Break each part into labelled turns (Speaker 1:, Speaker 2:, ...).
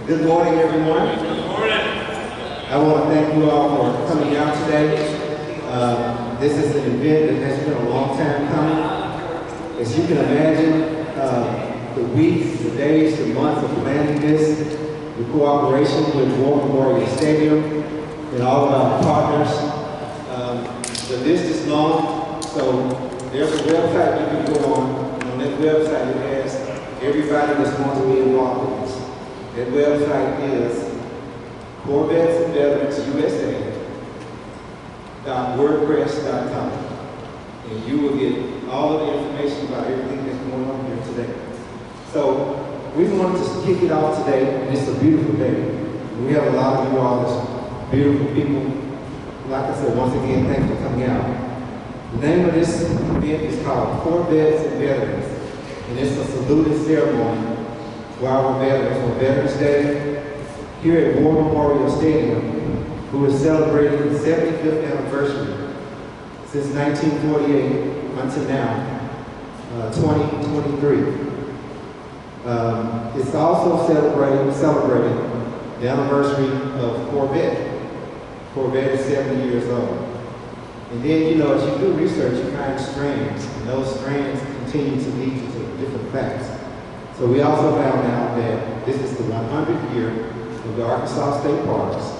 Speaker 1: Good morning, everyone.
Speaker 2: Good morning.
Speaker 1: I want to thank you all for coming out today. This is an event that has been a long time coming. As you can imagine, the weeks, the days, the months of planning this, the cooperation with War Memorial Stadium and all of our partners. The list is long, so there's a website you can go on. On that website, it has everybody that's going to be involved in this. That website is Corvettes and Veterans USA.wordpress.com, and you will get all of the information about everything that's going on here today. So we wanted to kick it off today, and it's a beautiful day. We have a lot of you all that's beautiful people. Like I said, once again, thanks for coming out. The name of this event is called Corvettes and Veterans, and it's a saluting ceremony for our veterans on Veterans Day here at War Memorial Stadium, who is celebrating the 75th anniversary since 1948 until now, 2023. It's also celebrating the anniversary of Corvette. Corvette is 70 years old. And then, you know, as you do research, you find strands, and those strands continue to lead you to different facts. So we also found out that this is the 100th year of the Arkansas State Parks,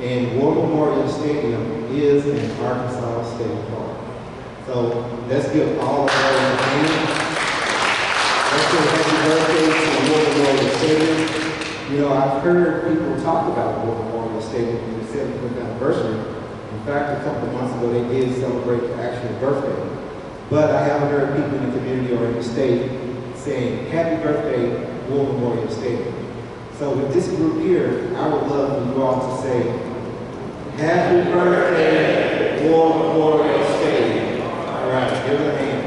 Speaker 1: and War Memorial Stadium is an Arkansas State Park. So let's give all of those a hand. Let's say happy birthday to War Memorial Stadium. You know, I've heard people talk about War Memorial Stadium in the 75th anniversary. In fact, a couple of months ago, they did celebrate the actual birthday. But I haven't heard people in the community or in the state saying, happy birthday, War Memorial Stadium. So with this group here, I would love for you all to say, happy birthday, War Memorial Stadium. All right, give it a hand.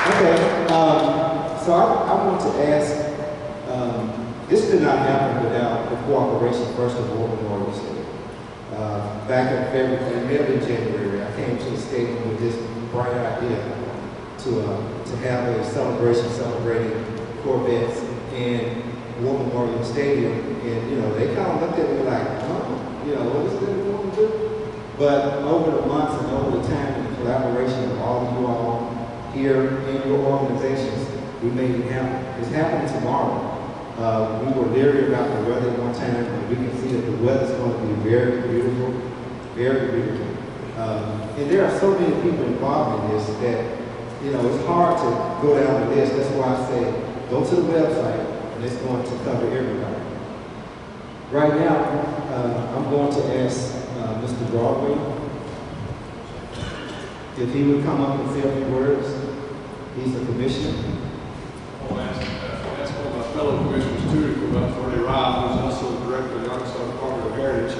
Speaker 1: Okay, so I want to ask, this did not happen without the cooperation first of War Memorial Stadium. Back in February, maybe in January, I came to the stadium with this bright idea to have a celebration celebrating Corvettes and War Memorial Stadium. And, you know, they kind of looked at me like, you know, what is it we want to do? But over the months and over the time and the collaboration of all of you all here in your organizations, we made it happen. It's happening tomorrow. We were leery about the weather at one time, and we can see that the weather's going to be very beautiful, very beautiful. And there are so many people involved in this that, you know, it's hard to go down the list. That's why I say, go to the website, and it's going to cover everybody. Right now, I'm going to ask Mr. Broadway if he would come up and say a few words. He's the commissioner.
Speaker 2: I'll ask one of my fellow commissioners too to come up before they arrive, who's also the director of the Arkansas Department of Heritage. I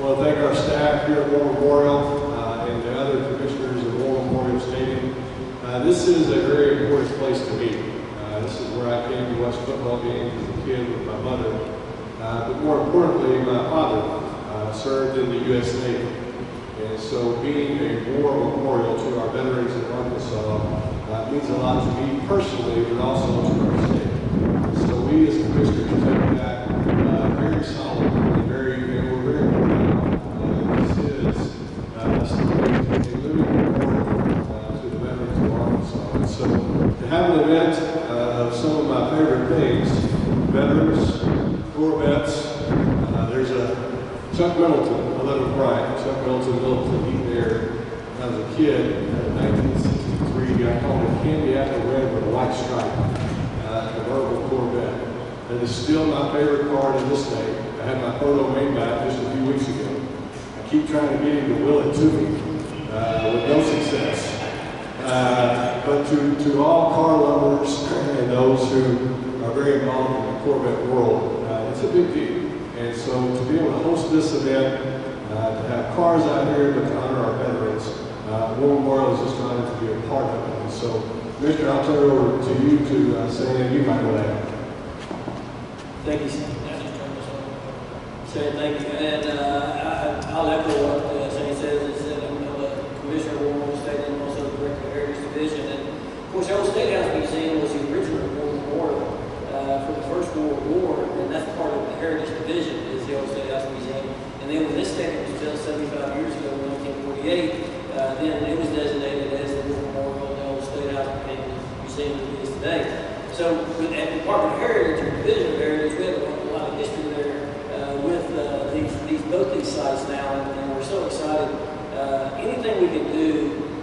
Speaker 2: want to thank our staff here at War Memorial and the other commissioners at War Memorial Stadium. This is a very important place to me. This is where I came to watch football games as a kid with my mother. But more importantly, my father served in the U.S. Navy. And so being a war memorial to our veterans in Arkansas means a lot to me personally, but also to our state. So we as commissioners take that very solemnly and we're very proud. This is a living memorial to the veterans of Arkansas. And so to have an event of some of my favorite things, veterans, Corvettes, there's a Chuck Middleton, I let him write. Chuck Middleton, he there when I was a kid in 1963. I called it candy apple red with a white stripe, convertible Corvette. That is still my favorite car to this day. I had my photo made back just a few weeks ago. I keep trying to get him to will it to me with no success. But to all car lovers and those who are very involved in the Corvette world, it's a big deal. And so to be able to host this event, to have cars out here, but to honor our veterans, War Memorial is just honored to be a part of it. And so, Commissioner, I'll turn it over to you to say anything you might want to add.
Speaker 3: Thank you, Shane. Thank you. And I'll echo what Shane says. I'm the Commissioner of War Memorial Stadium and also the Director of the Heritage Division. And of course, the old State House Museum was the original War Memorial the First World War, and that's part of the Heritage Division, is the Old State House Museum. And then when this stadium was built 75 years ago, in 1948, then it was designated as the War Memorial, and the Old State House became the museum that it is today. So at the Department of Heritage, or Division of Heritage, we have a lot of history there with both these sites now, and we're so excited. Anything we can do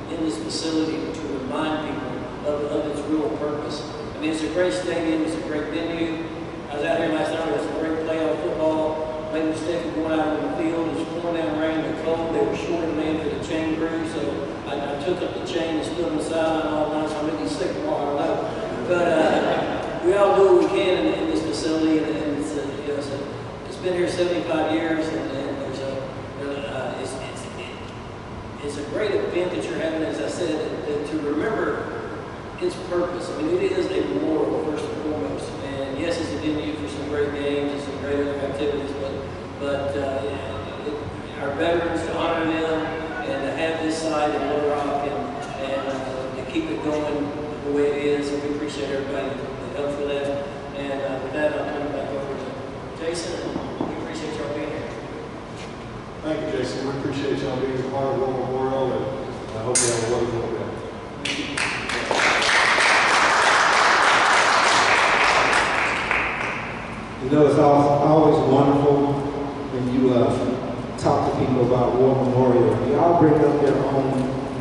Speaker 3: in this facility to remind people of its real purpose. I mean, it's a great stadium, it's a great venue. I was out here last night, it was a great playoff football. Made a mistake of going out on the field, it was pouring down rain, it was cold, they were short of man for the chain crew, so I took up the chain and stood on the sideline all night, so I made these sick tomorrow, I don't know. But we all do what we can in this facility, and it's, it's been here 75 years, and there's it's a great event that you're having, as I said, to remember its purpose. I mean, it is a memorial, first and foremost. And yes, it's a venue for some great games and some great other activities, but our veterans, to honor them and to have this site in Little Rock and to keep it going the way it is, and we appreciate everybody that helped for that. And with that, I'll turn it back over to Jason, and we appreciate y'all being here.
Speaker 2: Thank you, Jason. We appreciate y'all being a part of War Memorial, and I hope you have a wonderful day.
Speaker 1: You know, it's always wonderful when you talk to people about War Memorial. They all bring up their own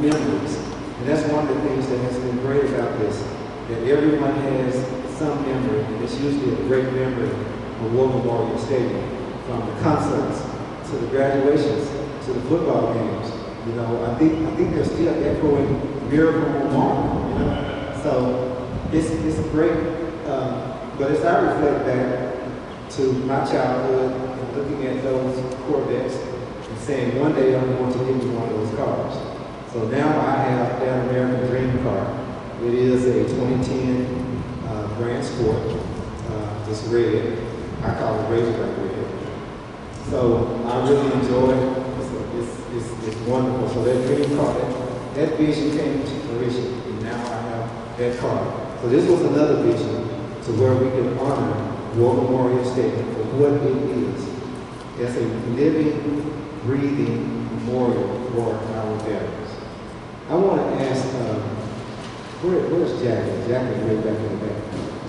Speaker 1: memories. And that's one of the things that has been great about this, that everyone has some memory, and it's usually a great memory of War Memorial Stadium, from the concerts to the graduations to the football games. You know, I think they're still echoing Miracle Memorial, you know. So it's great, but as I reflect back to my childhood and looking at those Corvettes and saying, one day I'm going to get me one of those cars. So now I have that American Dream car. It is a 2010 Grand Sport. It's red. I call it Razorback red. So I really enjoy it. It's wonderful. So that dream car, that vision came to fruition, and now I have that car. So this was another vision to where we can honor War Memorial Stadium for what it is. It's a living, breathing memorial for our veterans. I want to ask, where's Jackie? Jackie way back in the back.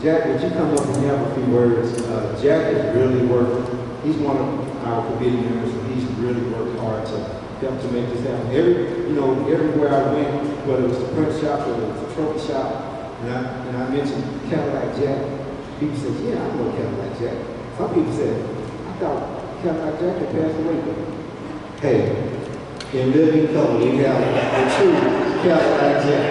Speaker 1: Jack, would you come up and have a few words? Jack has really worked. He's one of our committee members, and he's really worked hard to help to make this happen. Everywhere I went, whether it was the print shop or the trophy shop, and I mentioned Cadillac Jack, people said, yeah, I know Cadillac Jack. Some people said, I thought Cadillac Jack had passed away. Hey, in living color, we have the true Cadillac Jack.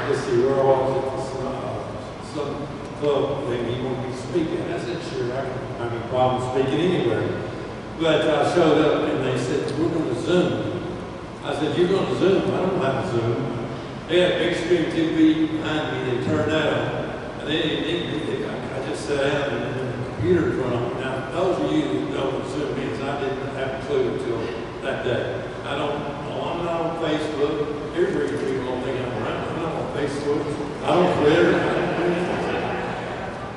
Speaker 4: Let's see, we're all at some club when he won't be speaking. I said, sure, I don't have any problem speaking anywhere. But I showed up and they said, we're going to Zoom. I said, you're going to Zoom? I don't have a Zoom. They had a big screen TV behind me. They turned that on. And I just sat down and the computer in front of me. Now, those of you who know what Zoom means, I didn't have a clue until that day. I'm not on Facebook. Here's where you people don't think I'm around. I'm not on Facebook. I don't Twitter.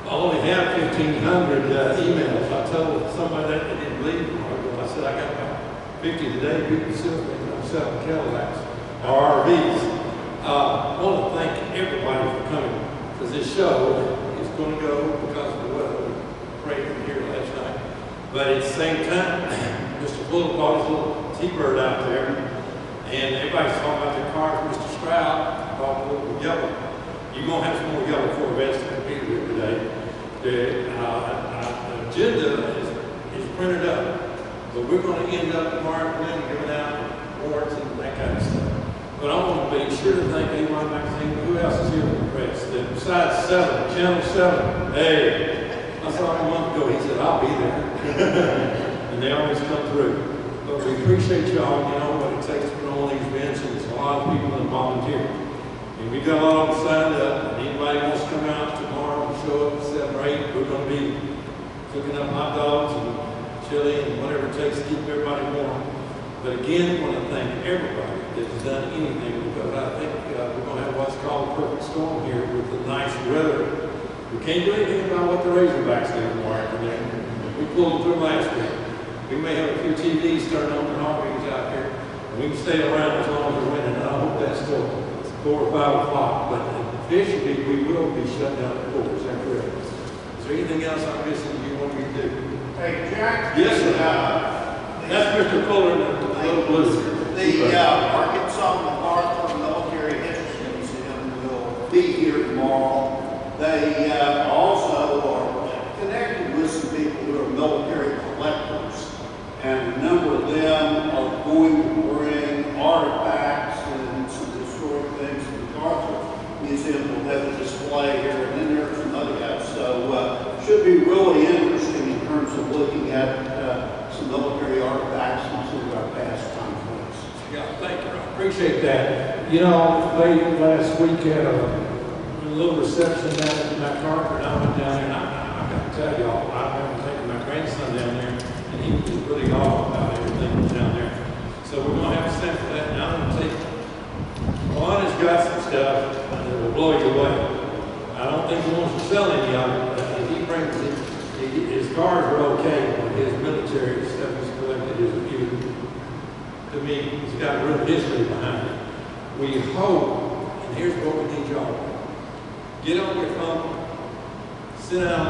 Speaker 4: I only have 1,500 emails. I told somebody that they didn't believe me. I said, I got about 50 today. People still think I'm selling Cadillacs or RVs. I want to thank everybody for coming, because this show is going to go because of the weather. We prayed from here last night. But at the same time, Mr. Fuller brought his little T-Bird out there. And everybody's talking about their cars. Mr. Stroud brought a little yellow. You're going to have some more yellow Corvettes to compete with today. The agenda is printed up. But we're going to end up tomorrow afternoon giving out awards and that kind of stuff. But I want to be sure to thank A1 Magazine. Who else is here in the press? That besides Channel 7, hey, I saw him a month ago. He said, I'll be there. And they always come through. But we appreciate y'all, you know, what it takes to put on these events, and it's a lot of people that volunteer. And we've got a lot of them signed up, and anybody wants to come out tomorrow and show up at 7 or 8, we're going to be cooking up hot dogs and chili and whatever it takes to keep everybody warm. But again, I want to thank everybody that's done anything, because I think we're going to have what's called a perfect storm here with the nice weather. We can't do anything about what the Razorbacks do tomorrow afternoon. We pulled them through last week. We may have a few TVs turned on in RVs out here, and we can stay around as long as we're winning. I hope that's still 4 or 5 o'clock, but officially we will be shut down at 4. Is that correct? Is there anything else I'm missing you want me to do?
Speaker 5: Hey, Jack.
Speaker 4: Yes, sir. That's Mr. Fuller and the little blue.
Speaker 5: The Arkansas MacArthur Military History Museum will be here tomorrow. They also are connected with some people who are military collectors, and a number of them are going to bring artifacts and some historic things. The MacArthur Museum will have a display here, and then there are some other guys. So should be really interesting in terms of looking at some military artifacts and some of our past conflicts.
Speaker 4: Yeah, thank you. I appreciate that. You know, late last week had a little reception down at MacArthur, and I went down there, and I got to tell y'all, I remember taking my grandson down there, and he was really awed about everything that's down there. So we're going to have to stand for that. Now I'm going to take, Juan has got some stuff that will blow you away. I don't think he wants to sell any of it, but if he brings it, his cars are okay, but his military stuff he's collected is to me, he's got a real history behind it. We hope, and here's what we need y'all to do. Get on your phone, sit down,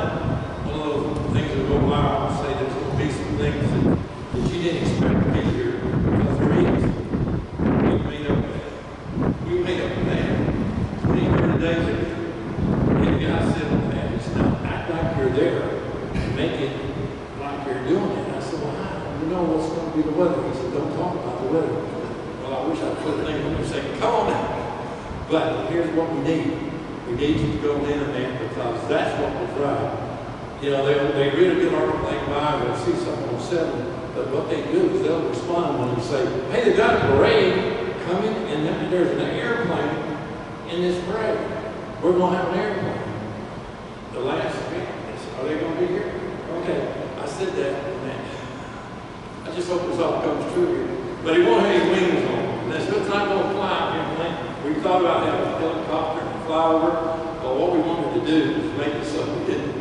Speaker 4: one of those things that go viral, say there's going to be some things that you didn't expect to be here, because there is. We made up a plan 20, 30 days ago. And the guy said, man, it's not act like you're there. Make it like you're doing it. I said, well, how do you know what's going to be the weather? He said, don't talk about the weather. Well, I wish I could think of him and say, come on now. But here's what we need. We need you to go in there, because that's what was right. You know, they read a good article by, they'll see something on 7, but what they do is they'll respond when you say, hey, they got a parade coming, and then there's an airplane in this parade. We're going to have an airplane. The last week, are they going to be here? Okay, I said that, man. I just hope this all comes true here. But he won't have any wings on. And that's it's not going to fly airplane. We thought about having a helicopter and fly over, but what we wanted to do was make it so we didn't.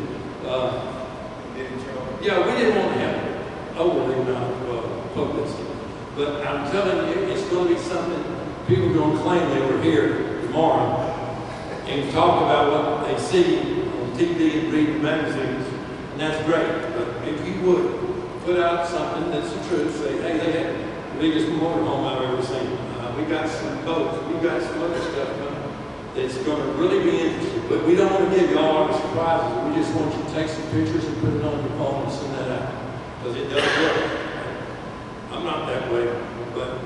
Speaker 4: Yeah, we didn't want to have overly amount of publicity. But I'm telling you, it's going to be something people are going to claim they were here tomorrow and talk about what they see on TV and read the magazines. And that's great, but if you would put out something that's the truth, say, hey, they had the biggest motorhome I've ever seen. We got some boats, we got some other stuff coming that's going to really be interesting. But we don't want to give you all our surprises. We just want you to take some pictures and put it on your phone and send that out. Because it does work. I'm not that way, but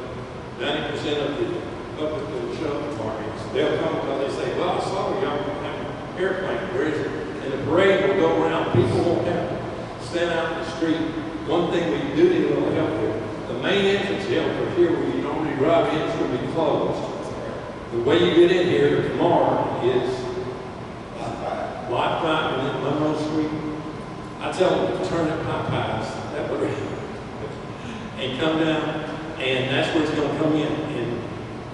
Speaker 4: 90% of the public that will show up tomorrow, they'll come because they say, well, I saw y'all have an airplane. Where is it? And the parade will go around. People won't have to stand out in the street. One thing we do need a little help with. The main entrance here, for here where you normally drive in, is going to be closed. The way you get in here tomorrow is Lot 5 and then Monroe Street. I tell them to turn at my pies that way and come down, and that's where it's going to come in. And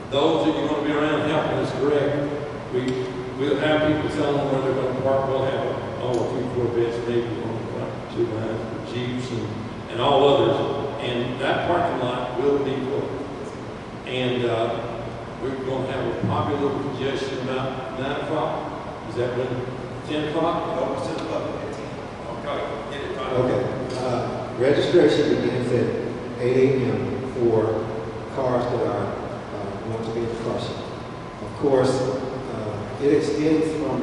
Speaker 4: those that are going to be around helping us direct, we'll have people tell them where they're going to park. We'll have a few Corvettes, maybe one front, 2 behind, Jeeps, and all others. And that parking lot will be full. And we're going to have a popular congestion about 9 o'clock. Is that when? 10 o'clock?
Speaker 5: No, it's 10 o'clock.
Speaker 4: Okay. Get it right.
Speaker 1: Okay. Registration begins at 8 a.m. for cars that are going to be in Flushing. Of course, it extends from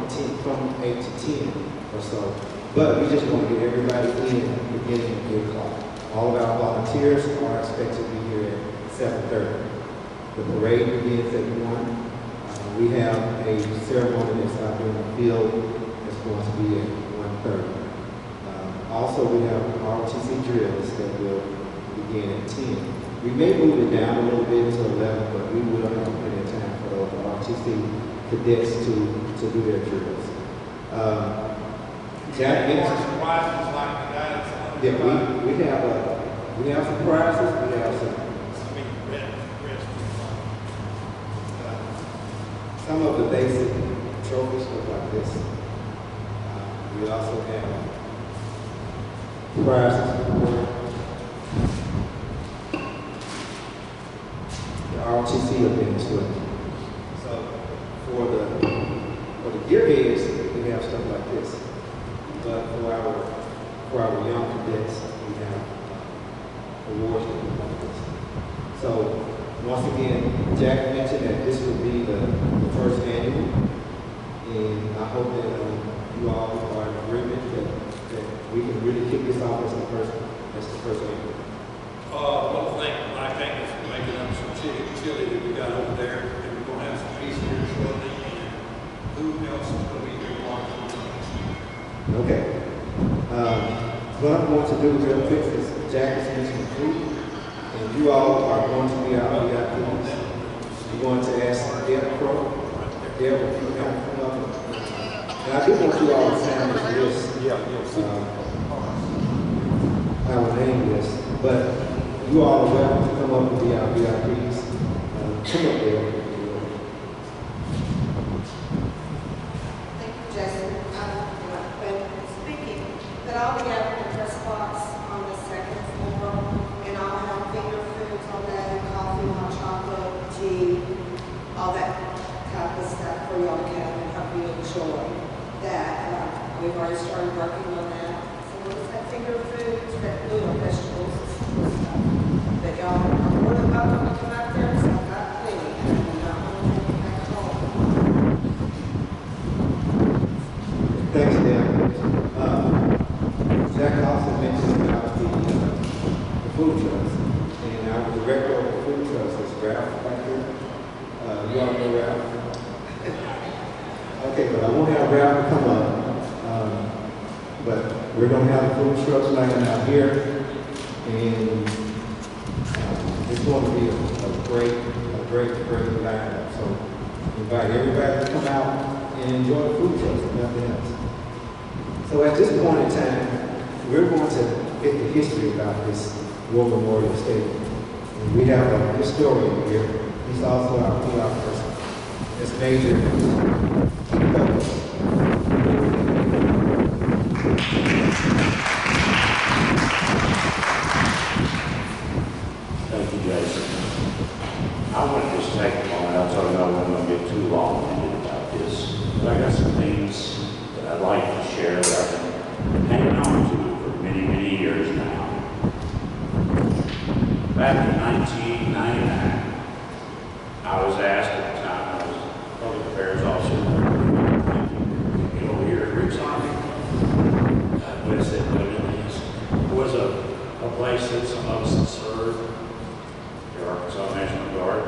Speaker 1: 8 to 10 or so, but we just want to get everybody in beginning at 8 o'clock. All of our volunteers are expected to be here at 7:30. The parade begins at 1. We have a ceremony that's out there in the field that's going to be at 1:30. Also, we have ROTC drills that will begin at 10. We may move it down a little bit to 11, but we will have plenty of time for those ROTC cadets to do their drills. Jack mentioned
Speaker 4: surprises like the guys.
Speaker 1: yeah, we have some prizes. We have some some of the basic trophies look like this. We also have prizes for the ROTC events with. So for the gearheads, we have stuff like this. But for our young cadets, we have awards that look like this. So once again, Jack mentioned that this would be the first annual, and I hope that you all are in agreement that we can really kick this off as the first annual.
Speaker 4: One thing I think is making up some chili that we got over there, and we're gonna have some peace here shortly, and who else is gonna be here watching?
Speaker 1: Okay. What I'm going to do real quick is Jack is mentioning food, and you all are going to be our VIPs. You're going to ask Deb Crow. Deb, if you can come up. And I do want you all to sign this list. Our name list, but you all are welcome to come up and be our VIPs. Come up there.
Speaker 6: Thank you, Jason. When speaking, that I'll be out in the press box on the second floor, and I'll have finger foods on that, coffee, hot chocolate, tea, all that type of stuff for y'all to have and help you enjoy that. We've already started working on that. So we'll just have finger foods, vegetables, stuff. But y'all are more than welcome to come out there, so I've got plenty, and I'm not going to take it back home.
Speaker 1: Thanks, Dan. Jack also mentioned about the food trucks, and our director of the food trucks is Ralph right here. You all know Ralph? Okay, but I won't have Ralph to come up. But we're going to have the food trucks lining out here, and it's going to be a great lineup. So invite everybody to come out and enjoy the food trucks and nothing else. So at this point in time, we're going to get the history about this War Memorial Stadium. And we have a historian here. He's also our PR person. It's Major Douglas.
Speaker 7: Thank you, Jason. I want to just take a moment. I told you I wasn't going to get too long-winded about this, but I got some things that I'd like to share that I've been hanging on to for many, many years now. Back in 1999, I was asked at the time, I was public affairs officer, over here at Rick's Army. West End Buildings. It was a place that some of us had served, the Arkansas National Guard.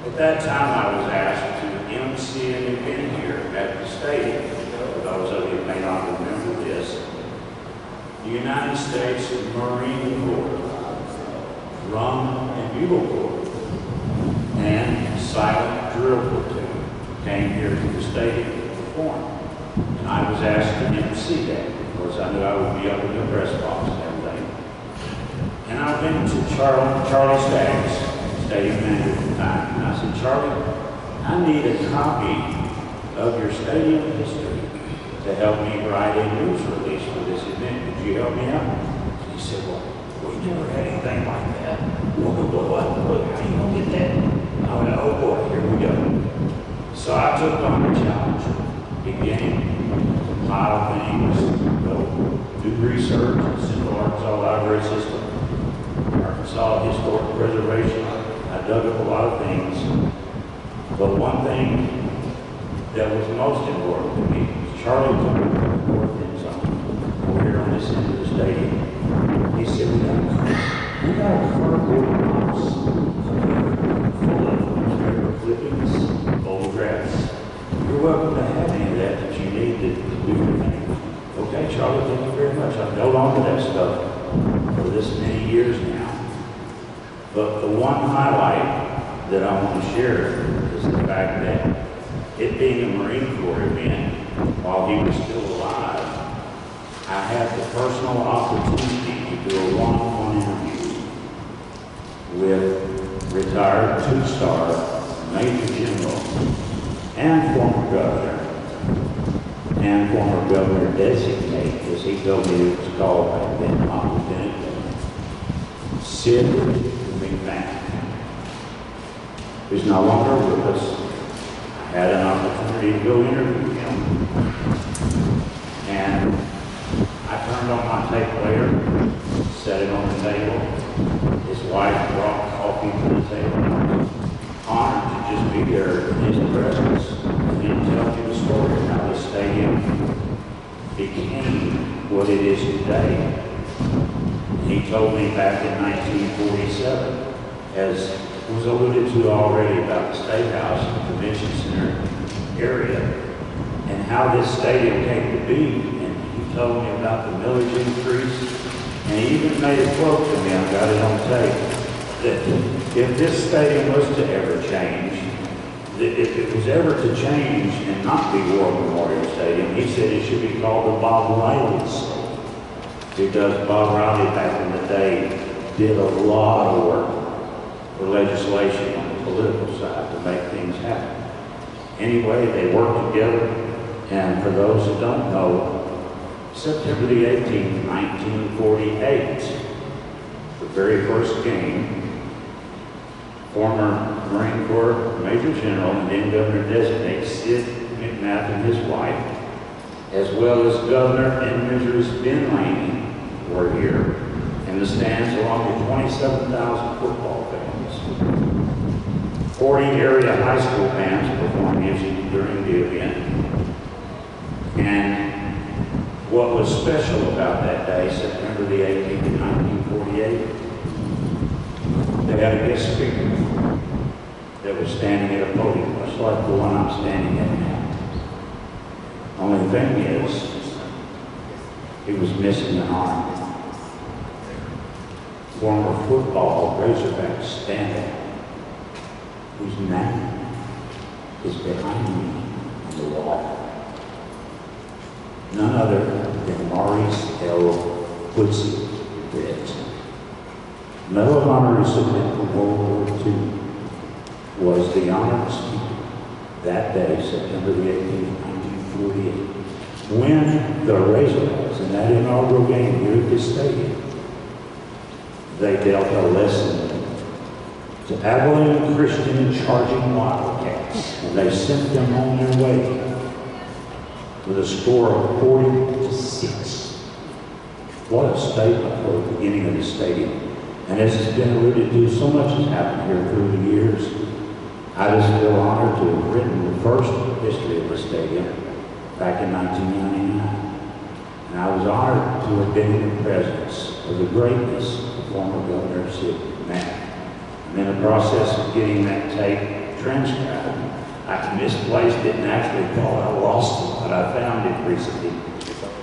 Speaker 7: At that time, I was asked to MC an event here at the stadium. For those of you who may not remember this, the United States Marine Corps, Drum and Bugle Corps, and Silent Drill Platoon came here to the stadium to perform. And I was asked to MC that. Of course, I knew I would be up in the press box and everything. And I went to Charlie Staggs, stadium manager at the time, and I said, Charlie, I need a copy of your stadium history to help me write a news release for this event. Could you help me out? And he said, well, we never had anything like that. What? How you gonna get that? I went, oh boy, here we go. So I took on the challenge, beginning to compile things, do research, Central Arkansas Library System, Arkansas Historic Preservation. I dug up a lot of things, but one thing that was most important to me, Charlie told me more things over here on this end of the stadium. He said, we got a cardboard box full of newspaper clippings, photographs. You're welcome to have any of that you need to do your thing. Okay, Charlie, thank you very much. I've held on to that stuff for this many years now. But the one highlight that I want to share is the fact that it being a Marine Corps event, while he was still alive, I had the personal opportunity to do a one-on-one interview with retired two-star Major General and former governor, and former governor designate, as he told me it was called back then, my lieutenant governor, Sid McMahon, who's no longer with us. I had an opportunity to go interview him, and I turned on my tape player, set it on the table. His wife brought coffee to the table. Honored to just be there in his presence and then tell you the story of how the stadium became what it is today. He told me back in 1947, as was alluded to already about the State House and Convention Center area, and how this stadium came to be. And he told me about the millage increase, and he even made a quote to me, I got it on tape, that if this stadium was to ever change, that if it was ever to change and not be War Memorial Stadium, he said it should be called the Bob Riley Stadium. Because Bob Riley back in the day did a lot of work for legislation on the political side to make things happen. Anyway, they worked together, and for those who don't know, September the 18th, 1948, the very first game, former Marine Corps Major General and then Governor-designate Sid McMahon and his wife, as well as Governor and Mrs. Ben Laney were here in the stands along with 27,000 football fans. 40 area high school bands performed music during the event. And what was special about that day, September the 18th, 1948, they had a guest speaker that was standing at a podium, much like the one I'm standing at now. Only thing is, he was missing an arm. Former football Razorback standout, whose name is behind me on the wall. None other than Maurice L. Quincy Britt. Medal of Honor recipient from World War II was the honored speaker that day, September the 18th, 1948, when the Razorbacks, in that inaugural game here at this stadium, they dealt a lesson to Abilene Christian charging Wildcats, and they sent them on their way with a score of 40-6. What a statement for the beginning of the stadium. And as has been alluded to, so much has happened here through the years. I just feel honored to have written the first history of the stadium back in 1999. And I was honored to have been in the presence of the greatness of former Governor Sid McMahon. And in the process of getting that tape transcribed, I misplaced it and actually thought I lost it, but I found it recently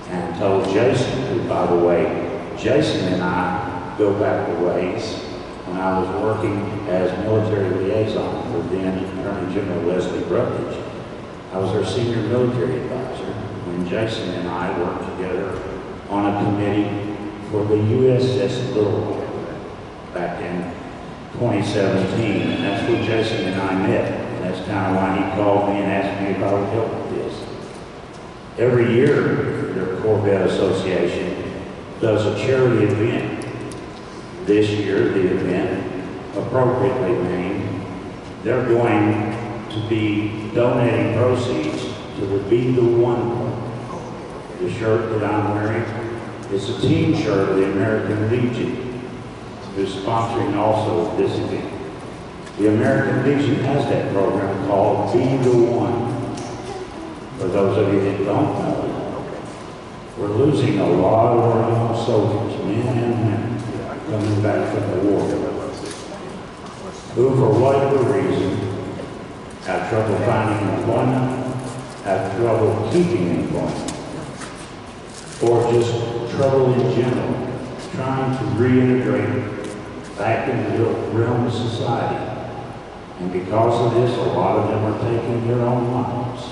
Speaker 7: and told Jason, who, by the way, Jason and I go back a ways. When I was working as military liaison for then Attorney General Leslie Rutledge, I was her senior military advisor when Jason and I worked together on a committee for the USS Little back in 2017, and that's where Jason and I met. And that's kind of why he called me and asked me if I would help with this. Every year, their Corvette Association does a charity event. This year, the event, appropriately named, they're going to be donating proceeds to the Be the One Club. The shirt that I'm wearing is a team shirt of the American Legion, who's sponsoring also this event. The American Legion has that program called Be the One. For those of you that don't know, we're losing a lot of our young soldiers, men and women, coming back from the war, who for whatever reason have trouble finding employment, have trouble keeping employment, or just trouble in general, trying to reintegrate back into the realm of society. And because of this, a lot of them are taking their own lives.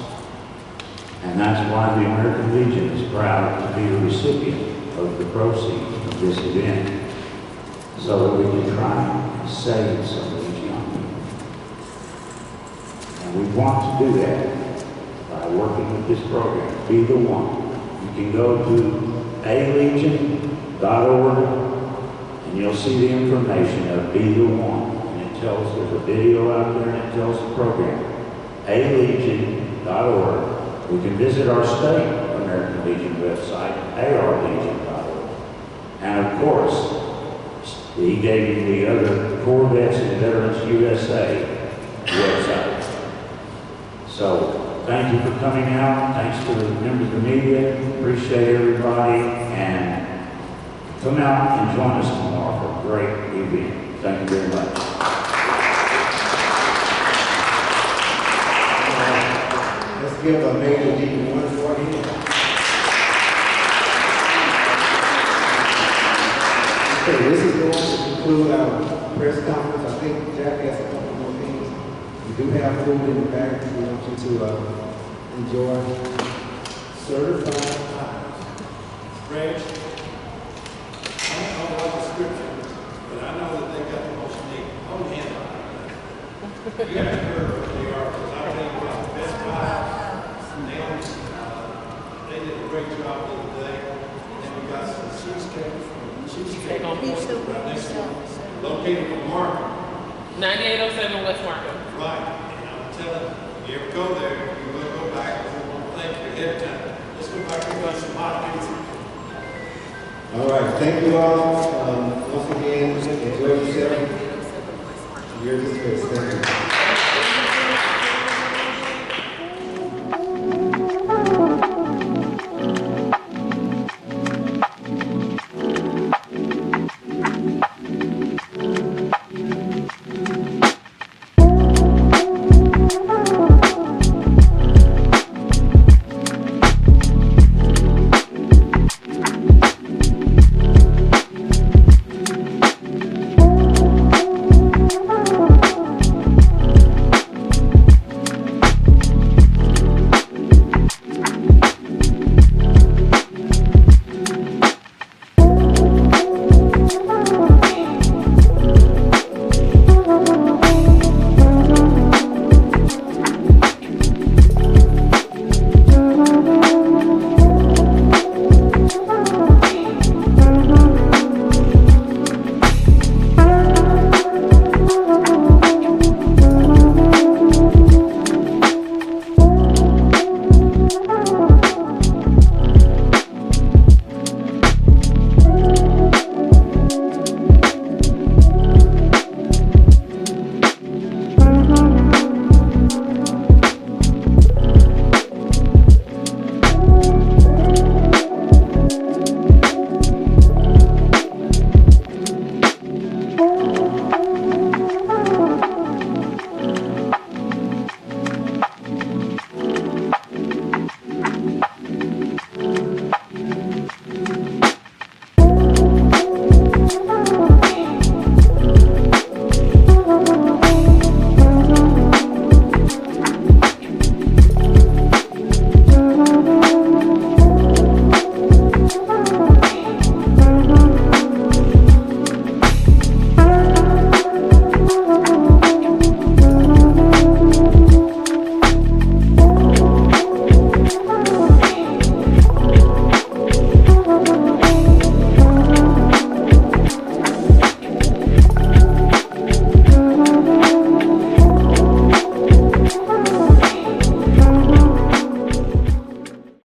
Speaker 7: And that's why the American Legion is proud to be the recipient of the proceeds of this event, so that we can try and save some of these young people. And we want to do that by working with this program. Be the one. You can go to alegion.org and you'll see the information of Be the One. And it tells, there's a video out there and it tells the program. alegion.org. We can visit our state American Legion website, arlegion.org. And of course, he gave you the other Corvettes and Veterans USA website. So, thank you for coming out. Thanks to the members of the media. Appreciate everybody. And come out and join us tomorrow for a great evening. Thank you very much.
Speaker 1: Let's give a Major Deacon one for him. Okay, this is going to conclude our press conference. I think Jack has a couple more things. We do have food in the back. We want you to enjoy certified pies.
Speaker 4: Reg, I don't know what the scripture is, but I know that they got the most neat. Hold hand on it. You got to hear what they are, because I tell you what, the best pie, they did a great job the other day. And then we got some cheesecake from Cheesecake on right next to it. Located in Markham.
Speaker 8: 9807 West Markham.
Speaker 4: Right. And I'm telling you, if you ever go there, you will go back and we want to thank you ahead of time. Let's go back and get some hot pizza.
Speaker 1: All right, thank you all. Once again, enjoy yourself. You're dismissed. Thank you.